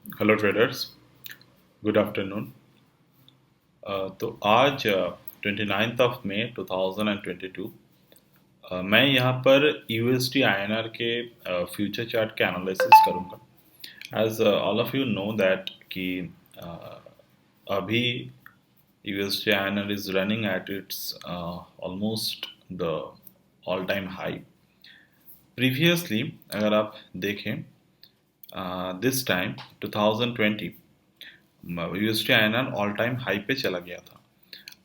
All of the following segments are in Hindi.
Hello traders, good afternoon. तो आज 29 ऑफ मई 2022 मैं यहाँ पर यूएसडी आईएनआर के फ्यूचर चार्ट के एनालिसिस करूँगा। As all of you know that कि uh, अभी USD INR is running at its almost the all time high. Previously अगर आप देखें this time 2020 USD INR all time high पे चला गया था।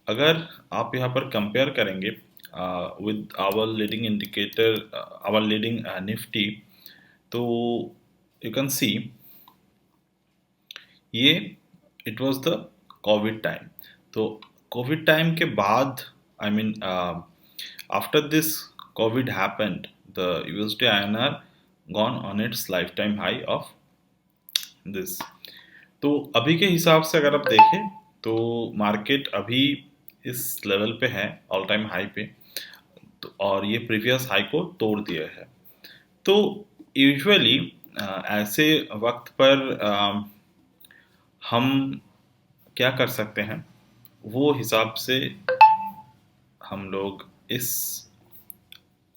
अगर आप यहाँ पर कंपेयर करेंगे with our leading indicator, our leading Nifty, तो यू कैन सी ये it was the covid time. तो कोविड टाइम के बाद I mean after this covid happened the USD INR gone on its life time high of this. तो अभी के हिसाब से अगर आप देखें तो मार्केट अभी इस लेवल पे है, ऑल टाइम हाई पे। तो और ये प्रीवियस हाई को तोड़ दिया है। तो यूजुअली ऐसे वक्त पर हम क्या कर सकते हैं, वो हिसाब से हम लोग इस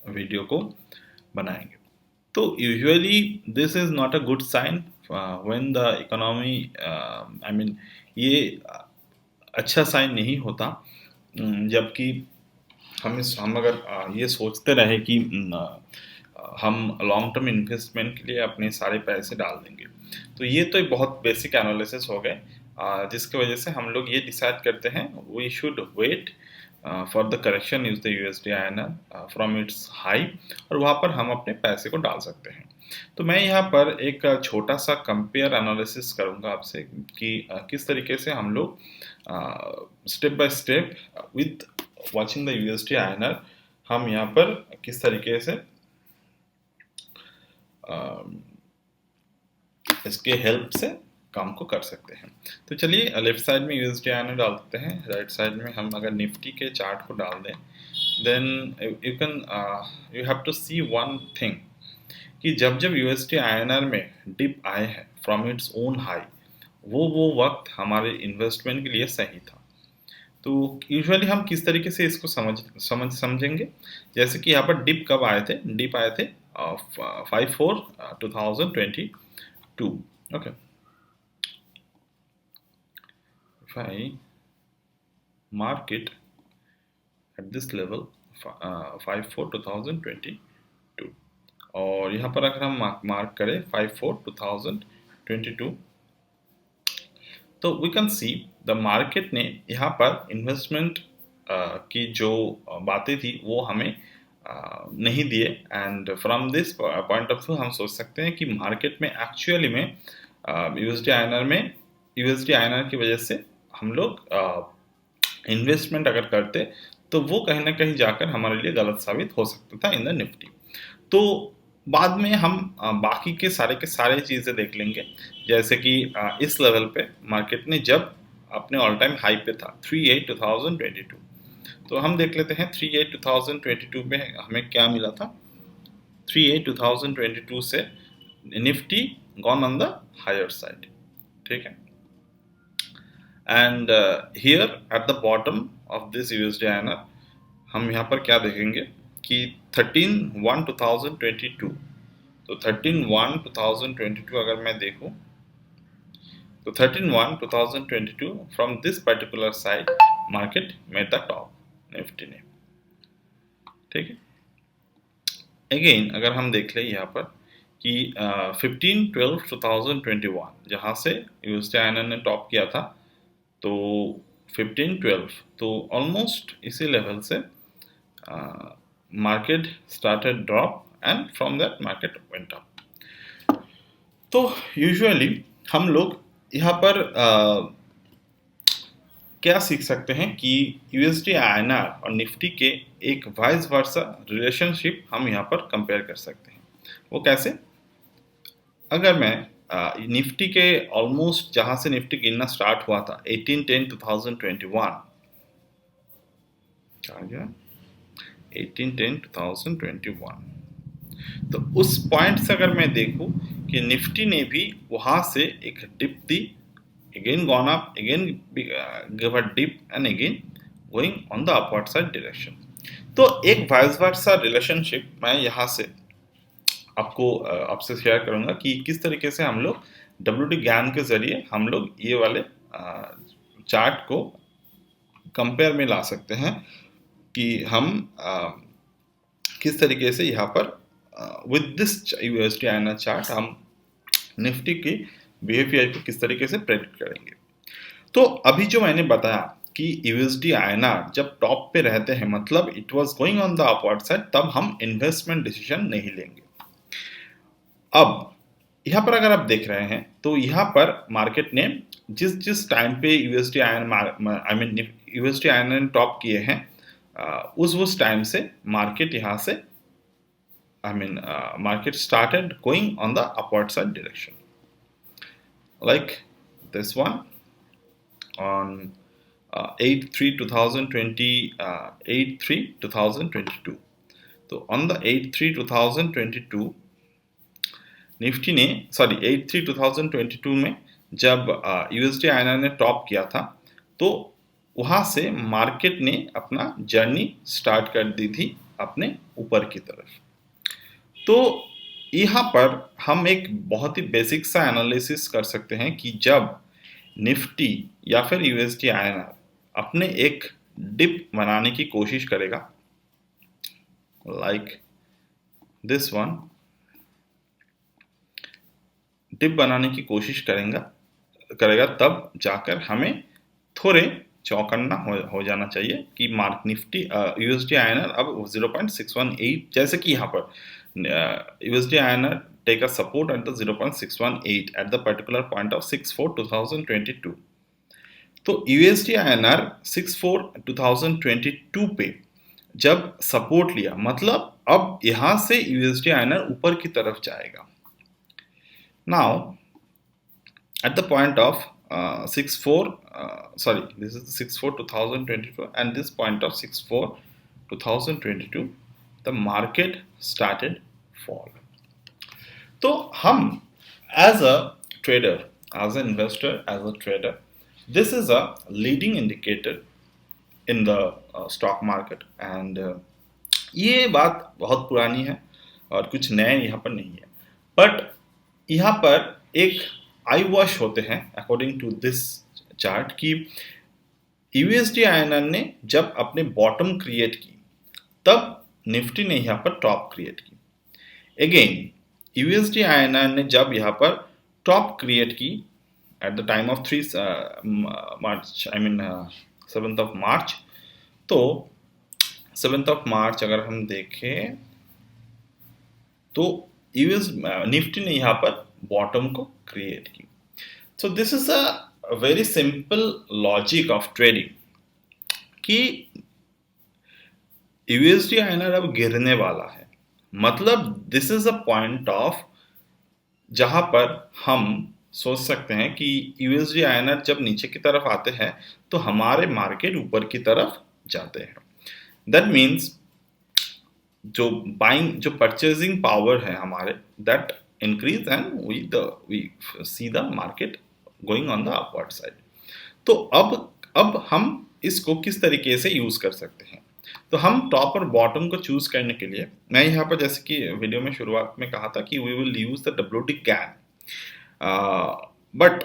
वीडियो को बनाएंगे। तो usually this is not a good sign when the economy, I mean ये अच्छा साइन नहीं होता। जबकि हम अगर ये सोचते रहे कि हम लॉन्ग टर्म इन्वेस्टमेंट के लिए अपने सारे पैसे डाल देंगे, तो ये तो एक बहुत बेसिक एनालिसिस हो गए, जिसकी वजह से हम लोग ये डिसाइड करते हैं we should wait for the correction is the USD INR from its high, और वहाँ पर हम अपने पैसे को डाल सकते हैं। तो मैं यहाँ पर एक छोटा सा कंपेयर एनालिसिस करूँगा आपसे कि किस तरीके से हम लोग step by step with watching the USD INR हम यहाँ पर किस तरीके से इसके हेल्प से काम को कर सकते हैं। तो चलिए लेफ्ट साइड में यूएसडी आईएनआर डाल देते हैं, राइट साइड में हम अगर निफ्टी के चार्ट को डाल दें, then you have to see one thing कि जब जब यूएसडी आईएनआर में डिप आए हैं फ्रॉम इट्स ओन हाई, वो वक्त हमारे इन्वेस्टमेंट के लिए सही था। तो यूजुअली हम किस तरीके से इसको समझेंगे, जैसे कि यहाँ पर डिप कब आए थे, डिप आए थे 5/4/2022। Okay, if I mark it at this level 5/4/2022, और यहाँ पर अगर हम मार्क करें 5/4/2022, तो we can see the market ने यहाँ पर इन्वेस्टमेंट की जो बातें थी वो हमें नहीं दिए। And from this point of view हम सोच सकते हैं कि मार्केट में एक्चुअली में यूएसडी आईएनआर की वजह से हम लोग इन्वेस्टमेंट अगर करते तो वो कहीं ना कहीं जाकर हमारे लिए गलत साबित हो सकता था इन द निफ्टी। तो बाद में हम बाकी के सारे चीज़ें देख लेंगे, जैसे कि इस लेवल पे मार्केट ने जब अपने ऑल टाइम हाई पे था 3/8/2022, तो हम देख लेते हैं 3/8/2022 में हमें क्या मिला था। 3/8/2022 से Nifty gone on the higher side, ठीक है। And here at the bottom of this USD INR हम यहाँ पर क्या देखेंगे कि 13/1/2022, तो 13/1/2022 अगर मैं देखूँ तो 13/1/2022 from this particular side market made the top Nifty ने, ठीक है। अगेन अगर हम देख लें यहाँ पर कि 15/12/2021 जहाँ से यूएसडी आईएनआर ने टॉप किया था, तो 15/12, तो ऑलमोस्ट इसी लेवल से market started drop and from that market went up. तो यूजुअली हम लोग यहाँ पर क्या सीख सकते हैं कि यूएसडी आईएनआर और निफ्टी के एक वाइस वर्सा रिलेशनशिप हम यहाँ पर कंपेयर कर सकते हैं। वो कैसे, अगर मैं निफ्टी के ऑलमोस्ट जहाँ से निफ्टी गिरना स्टार्ट हुआ था 18/10/2021, क्या गया 18/10/2021, तो उस पॉइंट से अगर मैं देखूं कि कि निफ्टी ने भी वहां से एक dip the, again gone up, again give a dip and again going on the upward side direction. तो एक वाइस वर्सा रिलेशनशिप मैं यहाँ से आपसे शेयर करूंगा कि किस तरीके से हम लोग WD ज्ञान के जरिए हम लोग ये वाले चार्ट को कंपेयर में ला सकते हैं कि हम किस तरीके से यहाँ पर with this USD INR chart हम निफ्टी की बिहेवियर को किस तरीके से प्रेडिक्ट करेंगे। तो अभी जो मैंने बताया कि यूएसडी आईएनआर जब टॉप पे रहते हैं, मतलब it was going on the upward side, तब हम इन्वेस्टमेंट डिसीजन नहीं लेंगे। अब यहाँ पर अगर आप देख रहे हैं तो यहाँ पर मार्केट ने जिस टाइम पे यूएसडी आईएनआर टॉप किए हैं, उस टाइम से मार्केट यहाँ से market started going on the upward side direction, like this one on 8/3/2022. तो on the 8/3/2022 निफ्टी ने 8/3/2022 में जब यूएसडी आईएनआर ने टॉप किया था, तो वहां से मार्केट ने अपना जर्नी स्टार्ट कर दी थी अपने ऊपर की तरफ। तो यहाँ पर हम एक बहुत ही बेसिक सा एनालिसिस कर सकते हैं कि जब निफ्टी या फिर यूएसडी आईएनआर अपने एक डिप बनाने की कोशिश करेगा, लाइक दिस वन, डिप बनाने की कोशिश करेगा, तब जाकर हमें थोड़े चौकन्ना हो जाना चाहिए कि निफ्टी यूएसडी आईएनआर अब 0.618, जैसे कि यहाँ पर USD INR take a support at the 0.618 at the particular point of 6/4/2022. तो USD INR 6/4/2022 पे जब सपोर्ट लिया, मतलब अब यहां से USD INR ऊपर की तरफ जाएगा। Now at the point of 6/4, this is 6/4/2022 and this point of 6/4/2022 the market started fall. तो हम as a trader, as an investor, as a trader, this is a leading indicator in the stock market and ये बात बहुत पुरानी है और कुछ नया यहाँ पर नहीं है, बट यहाँ पर एक आई वॉश होते हैं अकॉर्डिंग टू दिस चार्ट कि यूएसडी आईएनआर ने जब अपने बॉटम क्रिएट की, तब निफ्टी ने यहाँ पर टॉप क्रिएट की। अगेन यूएसडी आईएनआर ने जब यहाँ पर टॉप क्रिएट की at the time of 7th of March, तो 7th of March अगर हम देखें तो निफ्टी ने यहाँ पर बॉटम को क्रिएट की। सो this is a very simple logic of trading कि यूएसडी आईएनआर अब गिरने वाला है, मतलब this is a point of जहां पर हम सोच सकते हैं कि यूएसडी आईएनआर जब नीचे की तरफ आते हैं तो हमारे मार्केट ऊपर की तरफ जाते हैं। दैट मीन्स जो परचेजिंग पावर है हमारे, that increase and we see the market going on the upward side. तो अब हम इसको किस तरीके से यूज कर सकते हैं, तो हम टॉप और बॉटम को चूज करने के लिए मैं यहाँ पर जैसे कि वीडियो में शुरुआत में कहा था कि we will use the WD ज्ञान, बट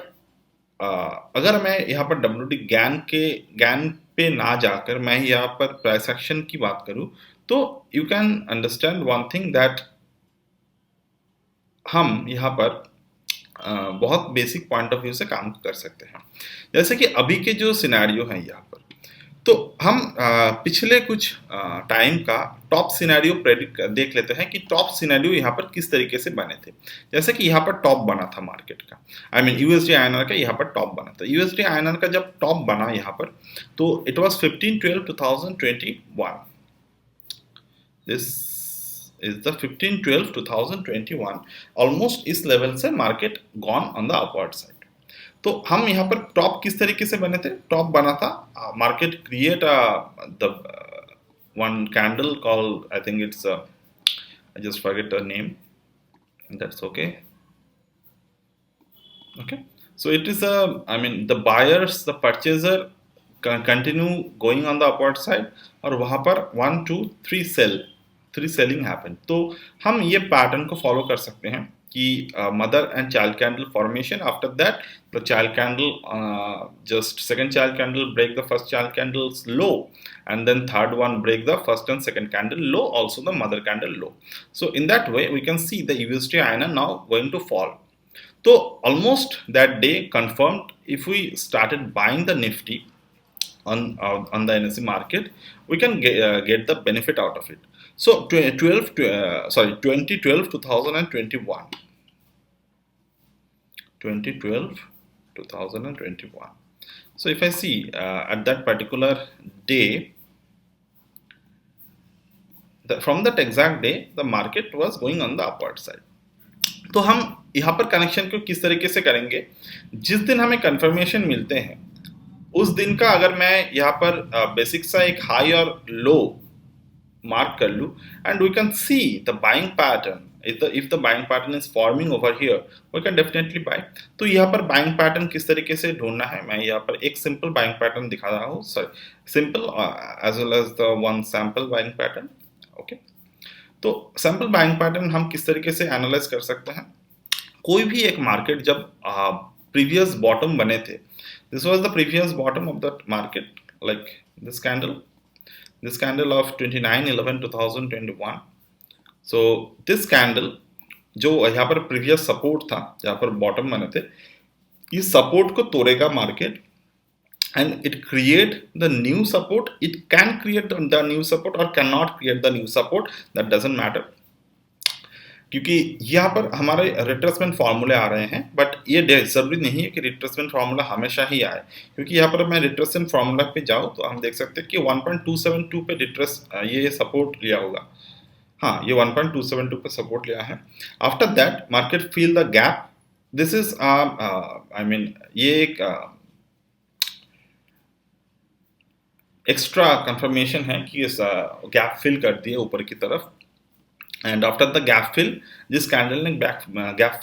अगर मैं यहाँ पर WD ज्ञान पे ना जाकर मैं यहाँ पर प्राइस एक्शन की बात करूँ, तो you can understand one thing that हम यहाँ पर बहुत बेसिक पॉइंट ऑफ व्यू से काम कर सकते हैं। जैसे कि अभी के जो सिनेरियो है यहाँ पर, तो हम पिछले कुछ टाइम का टॉप सिनेरियो प्रेडिक्ट देख लेते हैं कि टॉप सिनेरियो यहाँ पर किस तरीके से बने थे। जैसे कि यहाँ पर टॉप बना था मार्केट का, यूएसडी आईएनआर का यहाँ पर टॉप बना था। यूएसडी आईएनआर का जब टॉप बना यहाँ पर, तो it was 15/12/2021। This is the 15/12/2021। Almost इस लेवल से market gone on the upward side. तो हम यहाँ पर टॉप किस तरीके से बने थे, टॉप बना था, market create the one candle call, I think it's I just forget the name, that's okay, Okay, so it is a, I mean the buyers, the purchaser continue going on the upward side, और वहां पर 1 2 3 सेल, 3 सेलिंग हैपन। तो हम ये पैटर्न को फॉलो कर सकते हैं कि mother and child candle formation, after that the child candle just second child candle break the first child candles low, and then third one break the first and second candle low, also the mother candle low. So in that way we can see the USD INR now going to fall. So almost that day confirmed, if we started buying the Nifty on the NSE market, we can get the benefit out of it. So 2012 2021, 2012 2021. So if I see at that particular day, from that exact day the market was going on the upward side. तो हम यहाँ पर कनेक्शन को किस तरीके से करेंगे, जिस दिन हमें कंफर्मेशन मिलते हैं उस दिन का अगर मैं यहाँ पर बेसिक सा एक हाई और लो मार्क कर लूँ, and we can see the buying pattern, if the buying pattern is forming over here, we can definitely buy. तो यहाँ पर बाइंग पैटर्न किस तरीके से ढूंढना है, मैं यहाँ पर एक सिंपल बाइंग पैटर्न दिखा रहा हूँ, sorry simple as well as the one sample buying pattern. Okay, तो सैम्पल बाइंग पैटर्न हम किस तरीके से एनालाइज कर सकते हैं। कोई भी एक मार्केट जब प्रीवियस बॉटम बने थे, this was the previous bottom of the market, like this candle of 29/11/2021. So this candle जो यहाँ पर प्रीवियस सपोर्ट था, जहाँ पर बॉटम बने थे, इस सपोर्ट को तोड़ेगा market and it create the new support. It can create the new support or cannot create the new support, that doesn't matter, क्योंकि यहाँ पर हमारे रिट्रेसमेंट फार्मूले आ रहे हैं, बट ये जरूरी नहीं है कि रिट्रेसमेंट फार्मूला हमेशा ही आए, क्योंकि यहाँ पर मैं रिट्रेसमेंट फार्मूला पे जाऊँ तो हम देख सकते हैं कि 1.272 पे रिट्रेस ये सपोर्ट लिया होगा, हाँ ये 1.272 पे सपोर्ट लिया है। After that market feel the gap, this is I mean ये एक एक्स्ट्रा कंफर्मेशन है कि इस गैप फिल कर दिए ऊपर की तरफ, and after the gap fill, जिस कैंडल ने गैप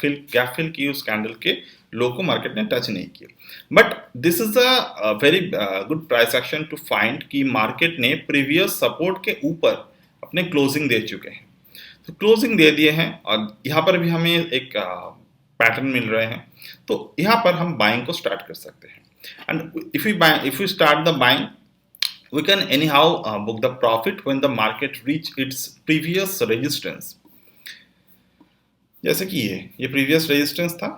फिल की उस कैंडल के लो को मार्केट ने टच नहीं किया। But this is a very good price action to find कि मार्केट ने प्रीवियस सपोर्ट के ऊपर अपने क्लोजिंग दे चुके हैं, तो क्लोजिंग दे दिए हैं और यहाँ पर भी हमें एक पैटर्न मिल रहे हैं, तो यहाँ पर हम बाइंग को स्टार्ट कर सकते हैं। And if we start the buying, we can anyhow book the profit when the market reach its previous resistance। जैसे कि ये प्रीवियस रेजिस्टेंस था,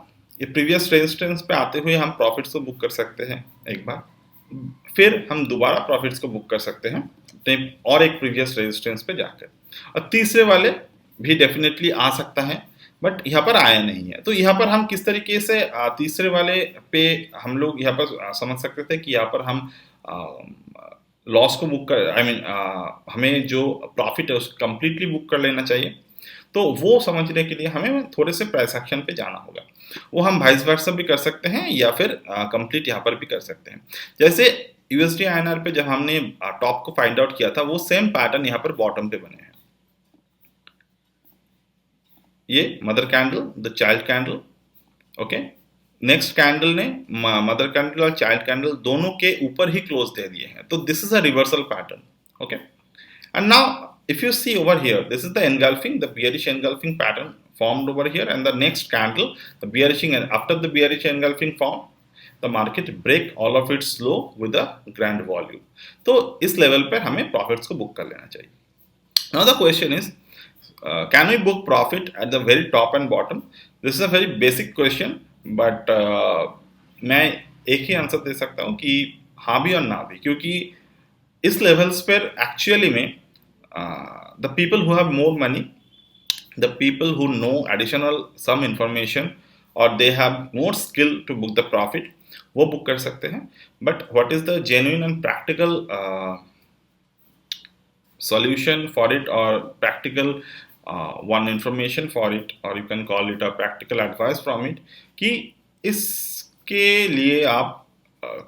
ये प्रीवियस रेजिस्टेंस पे आते हुए हम प्रॉफिट्स को बुक कर सकते हैं एक बार, फिर हम दोबारा प्रॉफिट्स को बुक कर सकते हैं और एक प्रीवियस रेजिस्टेंस पे जाकर, और तीसरे वाले भी डेफिनेटली आ सकता है, बट यहाँ पर आया नहीं है। तो यहाँ पर हम किस तरीके से तीसरे वाले पे हम लोग यहाँ पर समझ सकते थे कि यहाँ पर हम लॉस को बुक कर, आई मीन हमें जो प्रॉफिट है उसको कम्प्लीटली बुक कर लेना चाहिए। तो वो समझने के लिए हमें थोड़े से प्राइस एक्शन पे जाना होगा, वो हम वाइस वर्सा भी कर सकते हैं या फिर कंप्लीट यहाँ पर भी कर सकते हैं। जैसे यूएसडी आईएनआर पे जब हमने टॉप को फाइंड आउट किया था, वो सेम पैटर्न यहाँ पर बॉटम पे बने हैं, ये mother candle, the child candle, okay, next candle ने मदर कैंडल और चाइल्ड कैंडल दोनों के ऊपर ही क्लोज दे दिए हैं, तो this is a reversal pattern. Okay, and now if you see over here, this is the engulfing, the bearish engulfing pattern formed over here, and the next candle, the bearish, and after the bearish engulfing form, the market break all of its low with a grand volume। तो इस लेवल पे हमें प्रॉफिट्स को बुक कर लेना चाहिए। Now the question is, can we book profit at the very top and bottom? This is a very basic question, but मैं एक ही आंसर दे सकता हूँ कि हाँ भी और ना भी, क्योंकि इस लेवल्स पर एक्चुअली में the people who have more money, the people who know additional some information, or they have more skill to book the profit, वो book कर सकते हैं। But what is the genuine and practical solution for it, or practical one information for it, or you can call it a practical advice from it, कि इसके लिए आप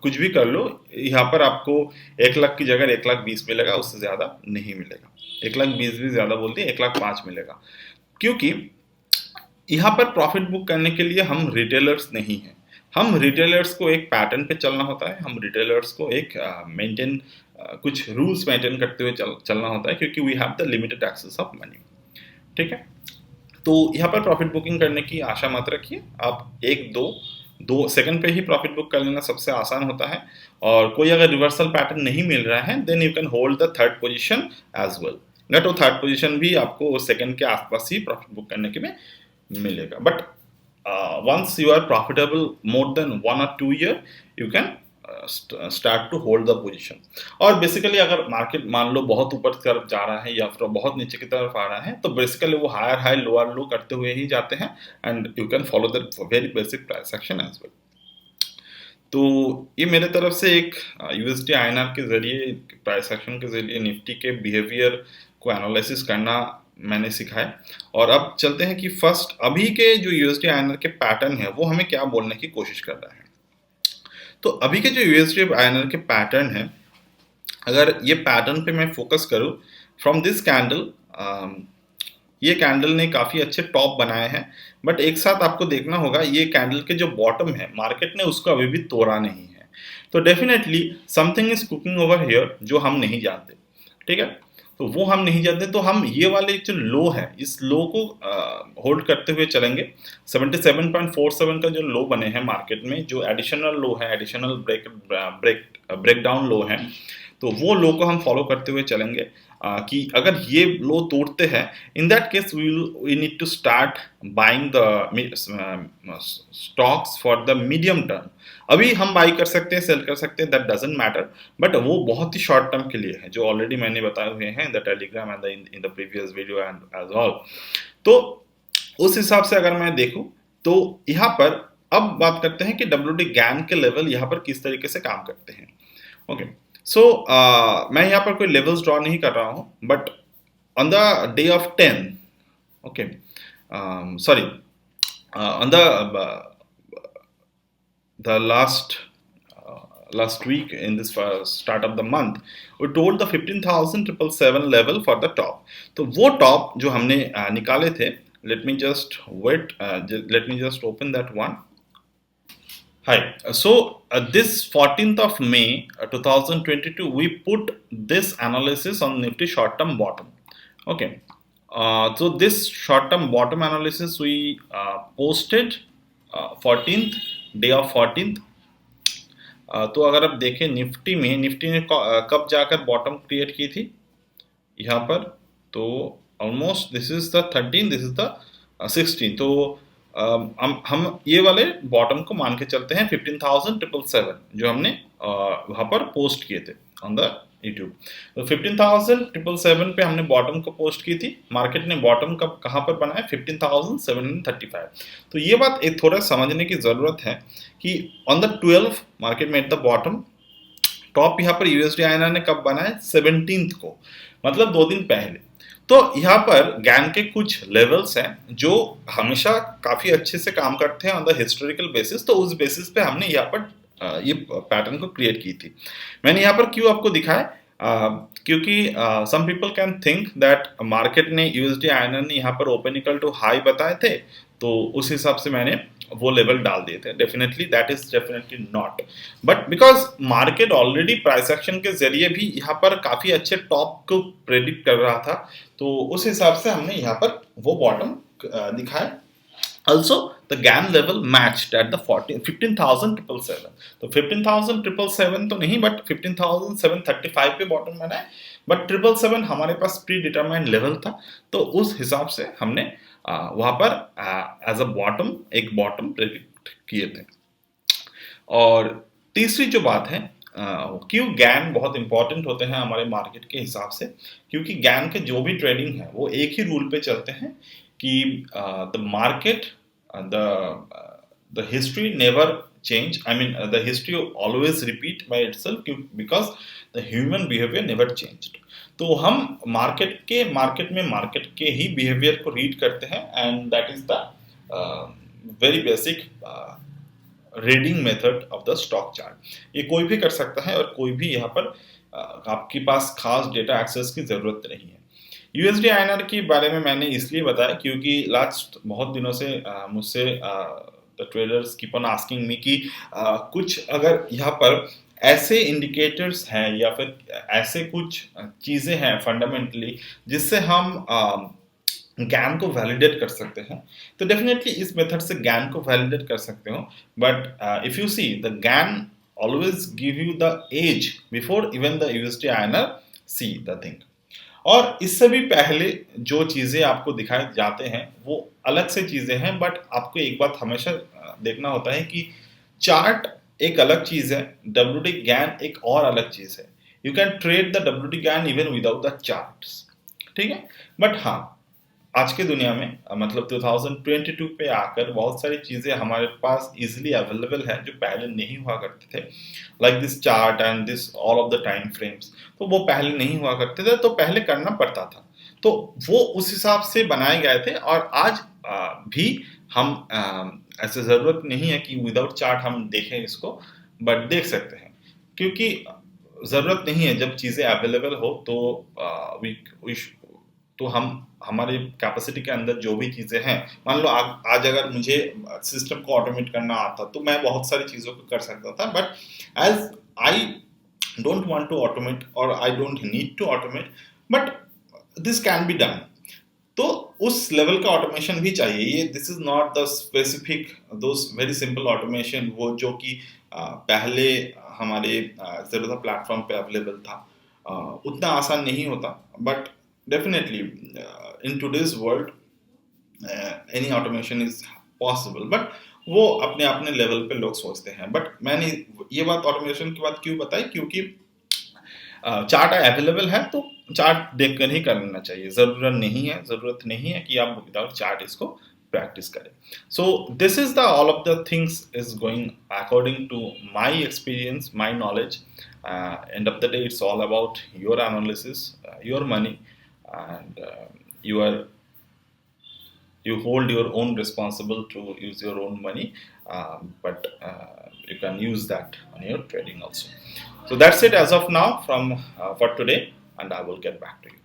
कुछ भी कर लो, यहाँ पर आपको 1 लाख की जगह 1,20,000 मिलेगा, उससे ज़्यादा नहीं मिलेगा। 1,20,000 भी ज़्यादा बोलते हैं, 1,05,000 मिलेगा, क्योंकि यहाँ पर प्रॉफिट बुक करने के लिए हम रिटेलर्स नहीं हैं। हम रिटेलर्स को एक पैटर्न पे चलना होता है, हम रिटेलर्स को एक मेंटेन कुछ रूल्स मेंटेन करते हुए चलना होता है, क्योंकि we have the limited access of money. ठीक है, तो यहाँ पर प्रॉफिट बुकिंग करने की आशा मत रखिए। आप एक दो दो सेकंड पे ही प्रॉफिट बुक कर लेना सबसे आसान होता है। और कोई अगर रिवर्सल पैटर्न नहीं मिल रहा है, then you can hold the third position as well. Not वो थर्ड पोजीशन भी आपको सेकंड के आसपास ही प्रॉफिट बुक करने के में मिलेगा। But once you are profitable more than 1 or 2 year, you can start to hold the position. और बेसिकली अगर मार्केट मान लो बहुत ऊपर की तरफ जा रहा है या फिर बहुत नीचे की तरफ आ रहा है, तो बेसिकली वो हायर हाई लोअर लो करते हुए ही जाते हैं, and you can follow the very basic price action as well. तो ये मेरे तरफ से एक यूएसडी आईएनआर के जरिए, प्राइस एक्शन के जरिए निफ्टी के बिहेवियर को एनालिसिस करना मैंने सीखा है। और अब चलते हैं कि फर्स्ट अभी के जो यूएसडी आईएनआर के पैटर्न है वो हमें क्या बोलने की कोशिश कर रहा है। तो अभी के जो यूएसडी आईएनआर के पैटर्न है, अगर ये पैटर्न पे मैं फोकस करूँ, फ्रॉम दिस कैंडल, ये कैंडल ने काफ़ी अच्छे टॉप बनाए हैं, बट एक साथ आपको देखना होगा ये कैंडल के जो बॉटम है मार्केट ने उसको अभी भी तोड़ा नहीं है। तो definitely something is cooking over here जो हम नहीं जानते। ठीक है, तो वो हम नहीं जानते, तो हम ये वाले जो लो है इस लो को होल्ड करते हुए चलेंगे। 77.47 का जो लो बने हैं मार्केट में, जो एडिशनल लो है, एडिशनल ब्रेक डाउन लो है, तो वो लो को हम फॉलो करते हुए चलेंगे। कि अगर ये लो तोड़ते हैं, in that case we need to start buying the stocks for the medium term. अभी हम बाई कर सकते हैं, सेल कर सकते हैं, दैट डजंट मैटर, बट वो बहुत ही शॉर्ट टर्म के लिए है, जो ऑलरेडी मैंने बताए हुए हैं in the Telegram and in the previous video and as all. तो उस हिसाब से अगर मैं देखूं, तो यहाँ पर अब बात करते हैं कि WD गैन के लेवल यहाँ पर किस तरीके से काम करते हैं। ओके, सो मैं यहाँ पर कोई लेवल्स ड्रॉ नहीं कर रहा हूँ, but on the day of 10, okay, sorry, on the last week in this start of the month, we told the 15,777 level for the top। तो वो टॉप जो हमने निकाले थे, let me just wait, let me just open that one। Hi, so this 14th of May 2022 we put this analysis on Nifty short term bottom। Okay, so this short term bottom analysis we posted 14th, day of 14th। तो अगर आप देखें निफ्टी में, निफ्टी ने कब जाकर बॉटम क्रिएट की थी यहाँ पर, तो almost this is the 13, this is the 16। तो हम ये वाले बॉटम को मान के चलते हैं 15,777 जो हमने वहाँ पर पोस्ट किए थे ऑन द यूट्यूब। तो 15,777 पे हमने बॉटम को पोस्ट की थी। मार्केट ने बॉटम कब कहाँ पर बनाया, 15,735। तो ये बात एक थोड़ा समझने की ज़रूरत है कि on the 12 market made the bottom. Top यहाँ पर यूएसडी आईएनआर ने कब बनाया, 17th को, मतलब 2 दिन पहले। तो यहाँ पर गैन के कुछ लेवल्स हैं जो हमेशा काफ़ी अच्छे से काम करते हैं ऑन द हिस्टोरिकल बेसिस। तो उस बेसिस पे हमने यहाँ पर ये पैटर्न को क्रिएट की थी। मैंने यहाँ पर क्यों आपको दिखाया, क्योंकि some people can think that market ने यूएसडी आईएनआर ने यहाँ पर ओपन इक्वल टू हाई बताए थे, तो उस हिसाब से मैंने वो लेवल डाल दिए थे। Definitely that is definitely not, but because market already price action के जरिए भी यहाँ पर काफ़ी अच्छे टॉप को प्रेडिक्ट कर रहा था, तो उस हिसाब से हमने यहाँ पर वो बॉटम दिखाया। Also, the GAN level matched at the 15,777। तो 15,777 तो नहीं, बट 15,735 पे बॉटम बना है, बट 777 हमारे पास प्री डिटरमाइंड लेवल था, तो उस हिसाब से हमने वहाँ पर एज अ बॉटम एक बॉटम प्रेडिक्ट किए थे। और तीसरी जो बात है, क्यों गैन बहुत इंपॉर्टेंट होते हैं हमारे मार्केट के हिसाब से, क्योंकि गैन के जो भी ट्रेडिंग है वो एक ही रूल पे चलते हैं कि the market, the history never change, I mean the history always repeat by itself because the human behavior never changed। तो हम मार्केट के ही बिहेवियर को रीड करते हैं, and that is the very basic reading method of the stock chart. ये कोई भी कर सकता है और कोई भी यहाँ पर आपके पास खास डेटा एक्सेस की जरूरत नहीं है। यूएसडी आईएनआर के बारे में मैंने इसलिए बताया क्योंकि लास्ट बहुत दिनों से मुझसे the traders keep on asking me कि कुछ अगर यहाँ पर ऐसे इंडिकेटर्स हैं या फिर ऐसे कुछ चीज़ें हैं फंडामेंटली जिससे हम ज्ञान को वैलिडेट कर सकते हैं, तो डेफिनेटली इस मेथड से ज्ञान को वैलिडेट कर सकते हो। But if you see the Gann always give you the edge before even the USD INR see the thing. और इससे भी पहले जो चीज़ें आपको दिखाए जाते हैं वो अलग से चीज़ें हैं, बट आपको एक बात हमेशा देखना होता है कि चार्ट एक अलग चीज़ है, डब्ल्यूडी ज्ञान एक और अलग चीज़ है। You can trade the WD ज्ञान इवन विदाउट द चार्ट्स, ठीक है। बट हाँ, आज के दुनिया में मतलब 2022 पे आकर बहुत सारी चीज़ें हमारे पास इजीली अवेलेबल है जो पहले नहीं हुआ करते थे, like this chart and this all of the time frames. तो वो पहले नहीं हुआ करते थे, तो पहले करना पड़ता था, तो वो उस हिसाब से बनाए गए थे। और आज भी हम ऐसे ज़रूरत नहीं है कि विदाउट चार्ट हम देखें इसको, बट देख सकते हैं क्योंकि ज़रूरत नहीं है। जब चीज़ें अवेलेबल हो तो तो हम हमारे कैपेसिटी के अंदर जो भी चीज़ें हैं, मान लो आज अगर मुझे सिस्टम को ऑटोमेट करना आता तो मैं बहुत सारी चीज़ों को कर सकता था, but as I don't want to automate और I don't need to automate, but this can be done. तो उस लेवल का ऑटोमेशन भी चाहिए। ये this is not the specific though very simple automation वो जो कि पहले हमारे ज़रूरत प्लेटफॉर्म पे अवेलेबल था, उतना आसान नहीं होता। But definitely in today's world any automation is possible, but वो अपने अपने लेवल पे लोग सोचते हैं। बट मैंने ये बात ऑटोमेशन की बात क्यों बताई, क्योंकि चार्ट अवेलेबल है तो चार्ट देखकर ही करना चाहिए। ज़रूरत नहीं है कि आप विदाउट चार्ट इसको प्रैक्टिस करें। So this is the all of the things is going according to my experience, my knowledge. End of the day it's all about your analysis, your money, and you hold your own responsible to use your own money, but you can use that on your trading also. So that's it as of now from for today, and I will get back to you.